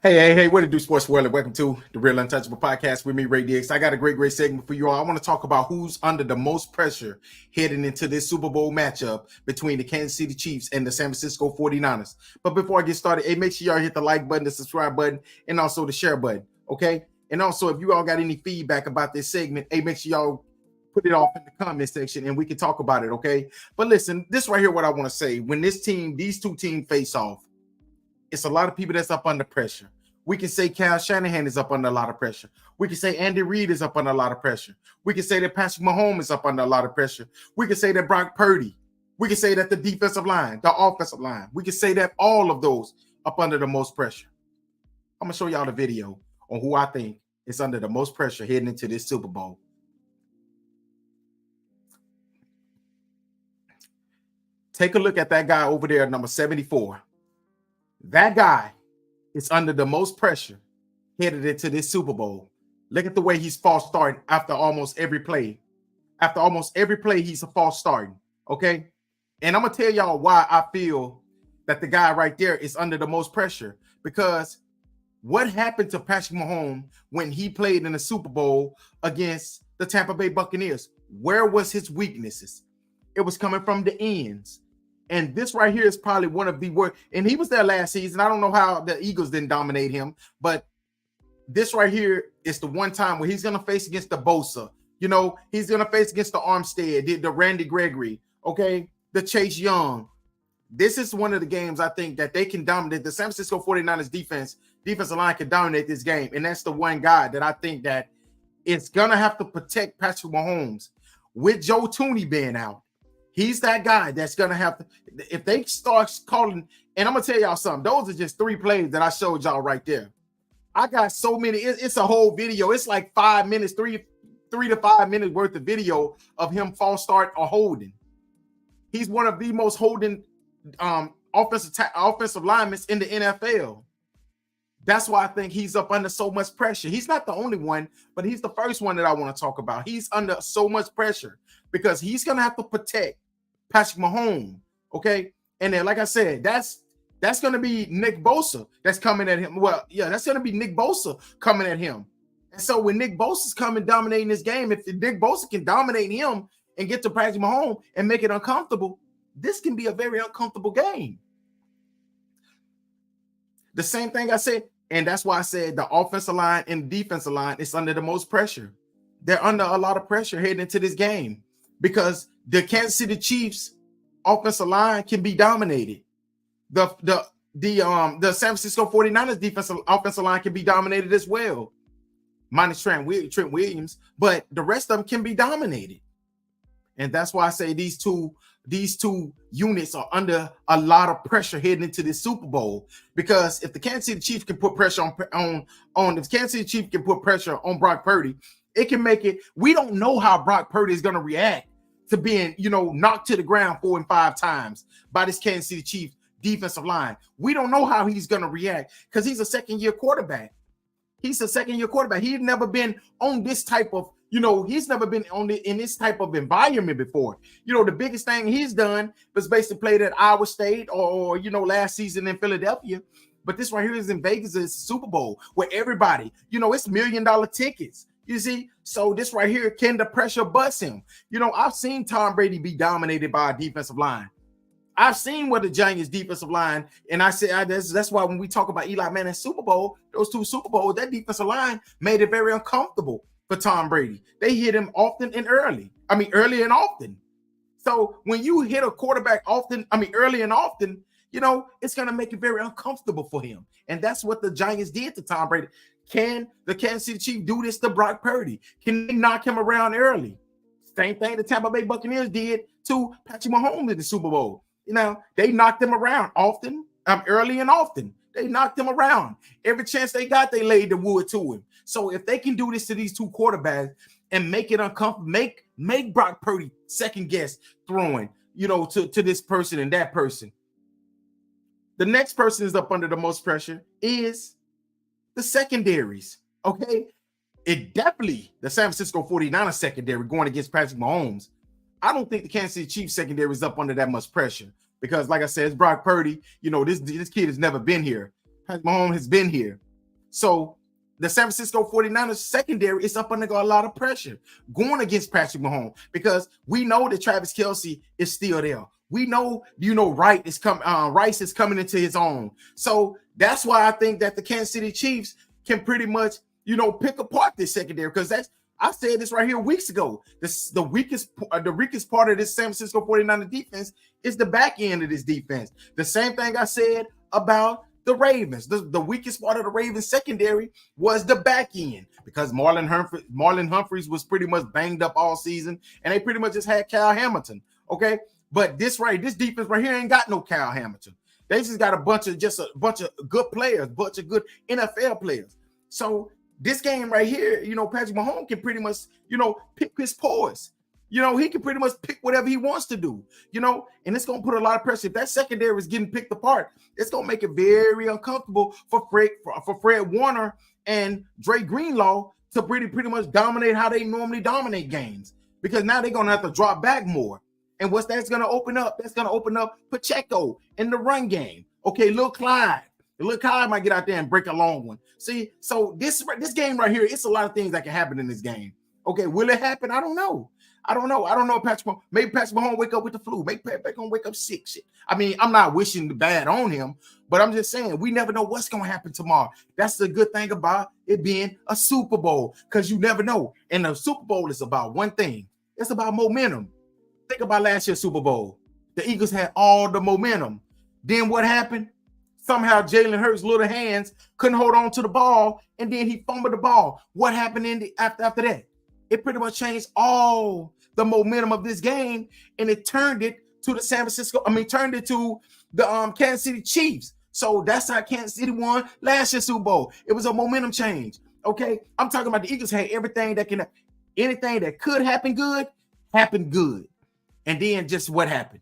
Hey, what it do, sports world, and welcome to the Real Untouchable Podcast with me, Ray Diggs. I got a great segment for you all. I want to talk about who's under the most pressure heading into this Super Bowl matchup between the Kansas City Chiefs and the San Francisco 49ers. But before I get started, hey, make sure y'all hit the like button, the subscribe button, and also the share button, okay? And also, if you all got any feedback about this segment, hey, make sure y'all put it off in the comment section and we can talk about it, okay? But listen, this right here, what I want to say. When these two teams face off, it's a lot of people that's up under pressure. We can say Kyle Shanahan is up under a lot of pressure. We can say Andy Reid is up under a lot of pressure. We can say that Patrick Mahomes is up under a lot of pressure. We can say that Brock Purdy. We can say that the defensive line, the offensive line. We can say that all of those up under the most pressure. I'm going to show y'all the video on who I think is under the most pressure heading into this Super Bowl. Take a look at that guy over there, number 74. That guy is under the most pressure headed into this Super Bowl. Look at the way he's false starting after almost every play. After almost every play, he's a false starting, okay? And I'm going to tell y'all why I feel that the guy right there is under the most pressure. Because what happened to Patrick Mahomes when he played in the Super Bowl against the Tampa Bay Buccaneers? Where was his weaknesses? It was coming from the ends. And this right here is probably one of the worst. And he was there last season. I don't know how the Eagles didn't dominate him, but this right here is the one time where he's going to face against the Bosa. You know, he's going to face against the Armstead, the Randy Gregory, okay, the Chase Young. This is one of the games I think that they can dominate. The San Francisco 49ers defensive line can dominate this game. And that's the one guy that I think that it's going to have to protect Patrick Mahomes with Joe Thuney being out. He's that guy that's going to have to, if they start calling, and I'm going to tell y'all something. Those are just 3 plays that I showed y'all right there. I got so many. It's a whole video. It's like 5 minutes, three to 5 minutes worth of video of him false start or holding. He's one of the most holding offensive linemen in the NFL. That's why I think he's up under so much pressure. He's not the only one, but he's the first one that I want to talk about. He's under so much pressure because he's going to have to protect Patrick Mahomes, okay? And then, like I said, that's going to be Nick Bosa that's coming at him. Well, yeah, that's going to be Nick Bosa coming at him. And so when Nick Bosa's coming dominating this game, if Nick Bosa can dominate him and get to Patrick Mahomes and make it uncomfortable, this can be a very uncomfortable game. The same thing I said, and that's why I said the offensive line and defensive line is under the most pressure. They're under a lot of pressure heading into this game because the Kansas City Chiefs offensive line can be dominated. The San Francisco 49ers offensive line can be dominated as well, minus Trent Williams, but the rest of them can be dominated. And that's why I say these two units are under a lot of pressure heading into this Super Bowl. Because if the Kansas City Chiefs can put pressure on if Kansas City Chiefs can put pressure on Brock Purdy, it can make it. We don't know how Brock Purdy is going to react to being, knocked to the ground 4 and 5 times by this Kansas City Chiefs defensive line. We don't know how he's going to react because he's a second-year quarterback. He's a second-year quarterback. He's never been on this type of, he's never been in this type of environment before. The biggest thing he's done was basically played at Iowa State or last season in Philadelphia. But this right here is in Vegas. It's a Super Bowl where everybody, it's $1 million tickets. You see? So this right here, can the pressure bust him? I've seen Tom Brady be dominated by a defensive line. I've seen what the Giants defensive line, and I said that's why when we talk about Eli Manning's Super Bowl, those 2 Super Bowls, that defensive line made it very uncomfortable for Tom Brady. They hit him often and early. Early and often. So when you hit a quarterback early and often, it's going to make it very uncomfortable for him. And that's what the Giants did to Tom Brady. Can the Kansas City Chiefs do this to Brock Purdy? Can they knock him around early? Same thing the Tampa Bay Buccaneers did to Patrick Mahomes in the Super Bowl. They knocked him around often, early and often. They knocked him around. Every chance they got, they laid the wood to him. So if they can do this to these 2 quarterbacks and make it uncomfortable, make Brock Purdy second guess throwing, to this person and that person. The next person is up under the most pressure is the secondaries. Okay. It definitely the San Francisco 49ers secondary going against Patrick Mahomes. I don't think the Kansas City Chiefs secondary is up under that much pressure because, like I said, it's Brock Purdy. This kid has never been here. Patrick Mahomes has been here. So the San Francisco 49ers secondary is up under a lot of pressure going against Patrick Mahomes because we know that Travis Kelce is still there. We know, Rice is coming into his own. So that's why I think that the Kansas City Chiefs can pretty much, pick apart this secondary because I said this right here weeks ago. The weakest part of this San Francisco 49er defense is the back end of this defense. The same thing I said about the Ravens. The weakest part of the Ravens secondary was the back end because Marlon Humphreys was pretty much banged up all season, and they pretty much just had Kyle Hamilton. Okay, but this defense right here ain't got no Kyle Hamilton. They just got a bunch of good players, bunch of good NFL players. So this game right here, Patrick Mahomes can pretty much, pick his poise. He can pretty much pick whatever he wants to do, and it's going to put a lot of pressure. If that secondary is getting picked apart, it's going to make it very uncomfortable for Fred Warner and Dre Greenlaw to pretty much dominate how they normally dominate games because now they're going to have to drop back more. And what's that's going to open up? That's going to open up Pacheco in the run game. Okay, Lil Clyde might get out there and break a long one. See, so this game right here, it's a lot of things that can happen in this game. Okay, will it happen? I don't know. I don't know maybe Patrick Mahomes wake up with the flu. Maybe Patrick Mahomes wake up sick. Shit. I mean, I'm not wishing the bad on him, but I'm just saying we never know what's going to happen tomorrow. That's the good thing about it being a Super Bowl because you never know. And the Super Bowl is about one thing. It's about momentum. Think about last year's Super Bowl. The Eagles had all the momentum. Then what happened? Somehow Jalen Hurts' little hands couldn't hold on to the ball, and then he fumbled the ball. What happened after that? It pretty much changed all the momentum of this game, and it turned it to the Kansas City Chiefs. So that's how Kansas City won last year's Super Bowl. It was a momentum change. Okay, I'm talking about the Eagles had anything that could happen good, happened good. And then just what happened?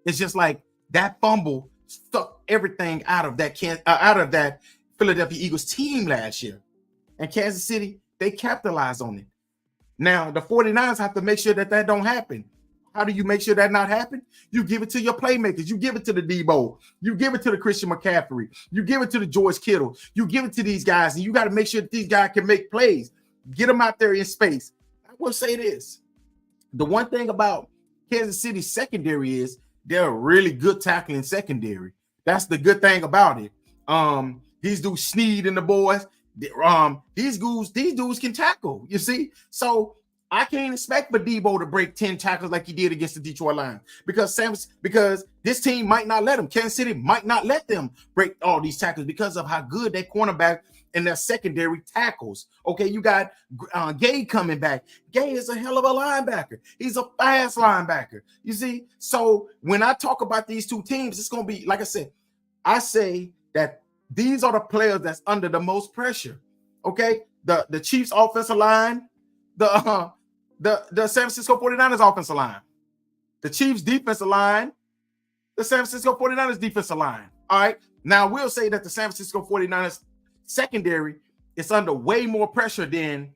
It's just like that fumble stuck everything out of that Philadelphia Eagles team last year. And Kansas City, they capitalized on it. Now, the 49ers have to make sure that don't happen. How do you make sure that not happen? You give it to your playmakers. You give it to the Debo. You give it to the Christian McCaffrey. You give it to the George Kittle. You give it to these guys, and you got to make sure that these guys can make plays. Get them out there in space. I will say this. The one thing about Kansas City's secondary is they're a really good tackling secondary. That's the good thing about it. These dudes, Snead and the boys, these dudes can tackle, you see? So I can't expect for Debo to break 10 tackles like he did against the Detroit Lions because this team might not let them. Kansas City might not let them break all these tackles because of how good their cornerback and their secondary tackles. Okay, you got Gay coming back. Gay is a hell of a linebacker. He's a fast linebacker. You see? So when I talk about these two teams, it's going to be, like I say that these are the players that's under the most pressure. Okay, the Chiefs offensive line, the San Francisco 49ers offensive line, the Chiefs defensive line, the San Francisco 49ers defensive line. All right, now we'll say that the San Francisco 49ers secondary is under way more pressure than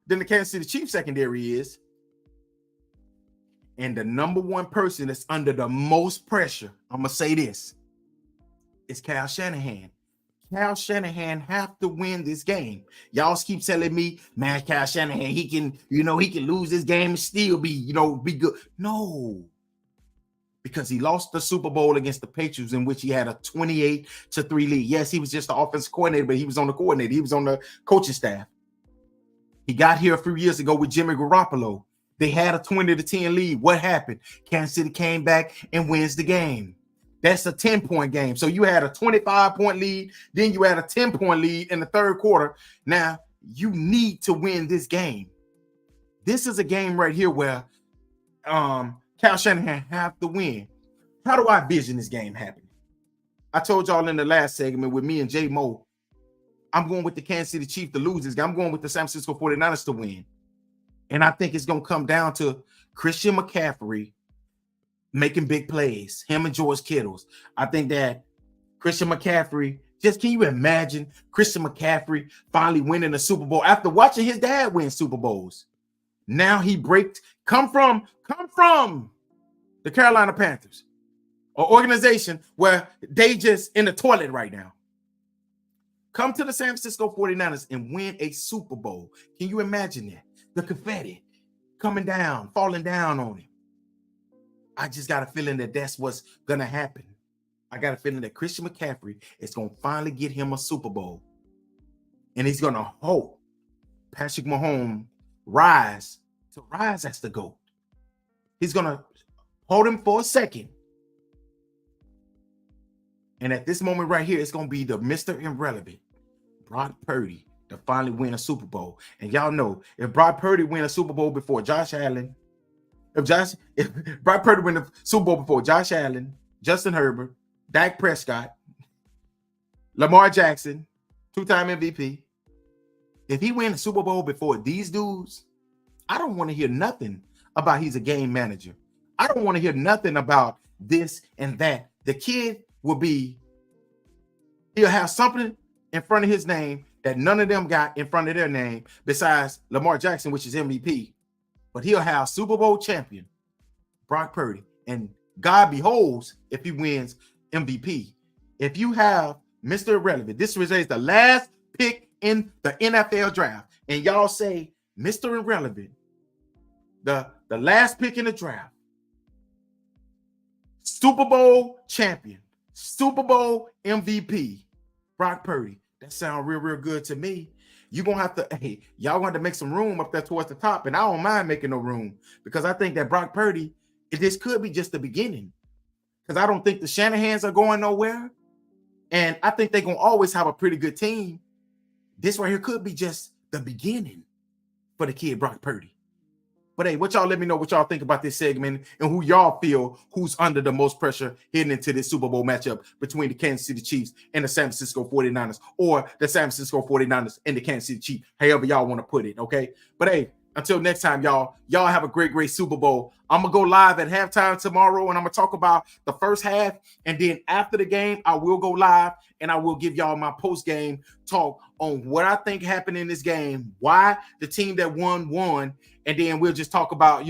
the Kansas City Chiefs secondary is. And the number one person that's under the most pressure, I'm going to say this, is Kyle Shanahan. Kyle Shanahan have to win this game. Y'all keep telling me, man, Kyle Shanahan, he can lose this game and still be good. No. Because he lost the Super Bowl against the Patriots in which he had a 28-3 lead. Yes, he was just the offensive coordinator, but he was on the coordinator. He was on the coaching staff. He got here a few years ago with Jimmy Garoppolo. They had a 20-10 lead. What happened? Kansas City came back and wins the game. That's a 10-point game. So you had a 25-point lead. Then you had a 10-point lead in the third quarter. Now, you need to win this game. This is a game right here where Kyle Shanahan have to win. How do I vision this game happening? I told y'all in the last segment with me and Jay Mo, I'm going with the Kansas City Chiefs to lose this game. I'm going with the San Francisco 49ers to win. And I think it's going to come down to Christian McCaffrey making big plays, him and George Kittles. I think that Christian McCaffrey, can you imagine Christian McCaffrey finally winning a Super Bowl after watching his dad win Super Bowls? Now he come from the Carolina Panthers, an organization where they just in the toilet right now. come to the San Francisco 49ers and win a Super Bowl. Can you imagine that? The confetti coming down, falling down on him. I just got a feeling that that's what's going to happen. I got a feeling that Christian McCaffrey is going to finally get him a Super Bowl. And he's going to hope Patrick Mahomes rise as the GOAT. He's going to hold him for a second. And at this moment right here, it's going to be the Mr. Irrelevant, Brock Purdy, to finally win a Super Bowl. And y'all know, if Brock Purdy win a Super Bowl before Josh Allen, if Brock Purdy win the Super Bowl before Josh Allen, Justin Herbert, Dak Prescott, Lamar Jackson, two-time MVP, if he win the Super Bowl before these dudes, I don't want to hear nothing about he's a game manager. I don't want to hear nothing about this and that. The kid will be, he'll have something in front of his name that none of them got in front of their name besides Lamar Jackson, which is MVP. But he'll have Super Bowl champion Brock Purdy. And God beholds if he wins MVP. If you have Mr. Irrelevant, this is the last pick in the NFL draft, and y'all say Mr. Irrelevant, the last pick in the draft, Super Bowl champion, Super Bowl MVP, Brock Purdy. That sounds real good to me. You're going to have to, hey, y'all want to make some room up there towards the top, and I don't mind making no room because I think that Brock Purdy, this could be just the beginning because I don't think the Shanahans are going nowhere, and I think they're going to always have a pretty good team. This right here could be just the beginning for the kid Brock Purdy. But hey, what y'all let me know what y'all think about this segment and who y'all feel who's under the most pressure heading into this Super Bowl matchup between the Kansas City Chiefs and the San Francisco 49ers, or the San Francisco 49ers and the Kansas City Chiefs, however y'all want to put it, okay? But hey, until next time, y'all have a great Super Bowl. I'm going to go live at halftime tomorrow, and I'm going to talk about the first half, and then after the game, I will go live, and I will give y'all my post-game talk on what I think happened in this game, why the team that won, and then we'll just talk about,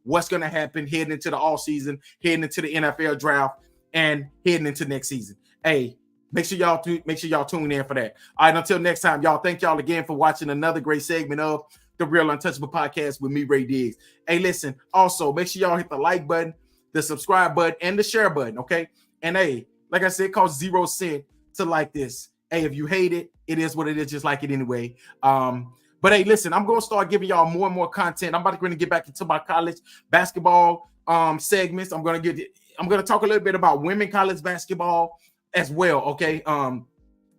what's going to happen heading into the offseason, heading into the NFL draft, and heading into next season. Hey, make sure y'all tune in for that. All right, until next time, y'all, thank y'all again for watching another great segment of the Real Untouchable Podcast with me, Ray Diggs. Hey, listen, also, make sure y'all hit the like button, the subscribe button, and the share button, okay? And hey, like I said, it costs 0 cents to like this. Hey, if you hate it, it is what it is, just like it anyway. But hey, listen, I'm going to start giving y'all more and more content. I'm about to get back into my college basketball segments. I'm going to talk a little bit about women college basketball as well, okay?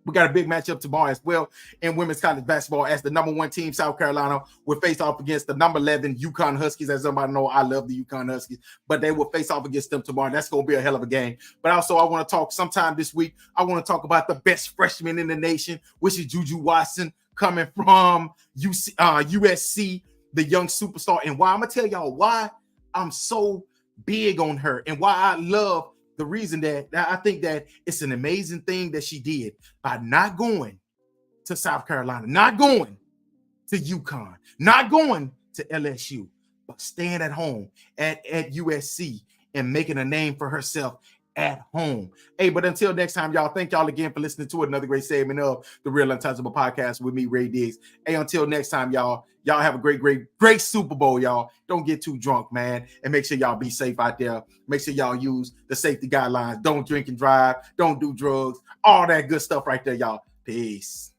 We got a big matchup tomorrow as well in women's college basketball as the number 1 team, South Carolina, will face off against the number 11 UConn Huskies. As everybody know, I love the UConn Huskies, but they will face off against them tomorrow. That's going to be a hell of a game. But also, I want to talk sometime this week. I want to talk about the best freshman in the nation, which is Juju Watson, coming from USC, the young superstar. And why I'm going to tell y'all why I'm so big on her and why I love the reason that I think that it's an amazing thing that she did by not going to South Carolina, not going to UConn, not going to LSU, but staying at home at USC and making a name for herself at home. Hey, but until next time, y'all, thank y'all again for listening to another great segment of the Real Untouchable Podcast with me, Ray Diggs. Hey, until next time, y'all have a great Super Bowl, y'all. Don't get too drunk, man, and make sure y'all be safe out there. Make sure y'all use the safety guidelines. Don't drink and drive. Don't do drugs. All that good stuff right there, y'all. Peace.